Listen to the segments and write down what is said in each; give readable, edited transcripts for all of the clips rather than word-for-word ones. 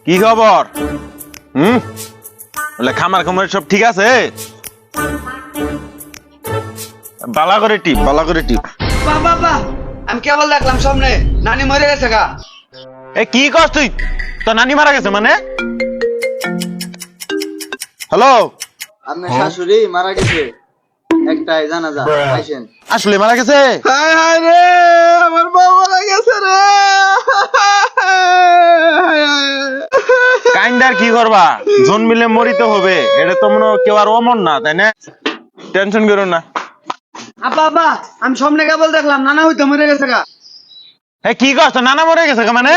কি খবর? বলে খামার খামার সব ঠিক আছে? বালা করে টিপ, বালা করে টিপ। বাবা আমি কেবল দেখলাম সামনে নানি মরে গেছে গা। এ কি কস তুই? তোর নানি মারা গেছে মানে? হ্যালো, আপনার শাশুড়ি মারা গেছে, একটাই জানাজা, আইসেন। আসলে মারা গেছে? হায় হায় রে, আমার বউ মারা গেছে রে। কাইন্ডার কি করবা? জন্মিলে মরিতে হবে, এটা তো মনে হয় কেউ আর অমর না, তাই না? টেনশন করো না। আব্বা আমি সামনে কেবল দেখলাম নানা হইতো মরে গেছে গা। এ কি কস? তোর নানা মরে গেছে মানে?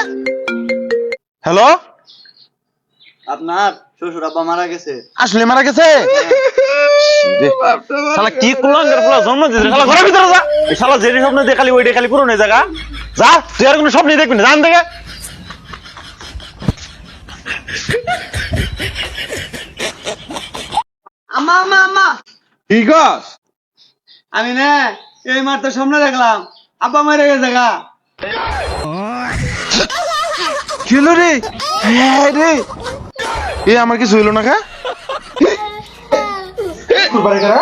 হ্যালো, আপনার শ্বশুর আব্বা মারা গেছে। আসলে মারা গেছে? শালা কি কুলাঙ্গার পোলা জন্ম দিয়েছে, শালা ঘরের ভিতরে যা। এই শালা যেটা স্বপ্ন দিয়ে খালি ওইটা খালি পূরণ হয়ে জায়গা। যা, তুই আর কোনো স্বপ্নই দেখবি না, জান থেকে। আম্মা আম্মা আম্মা কি কস? আমি না এই মাত্র সামনে দেখলাম আব্বা মরে গেছে গা। কি হলো রে? হ্যাঁ রে, এ আমার কিছু হইলো না খা। কুরবানি করা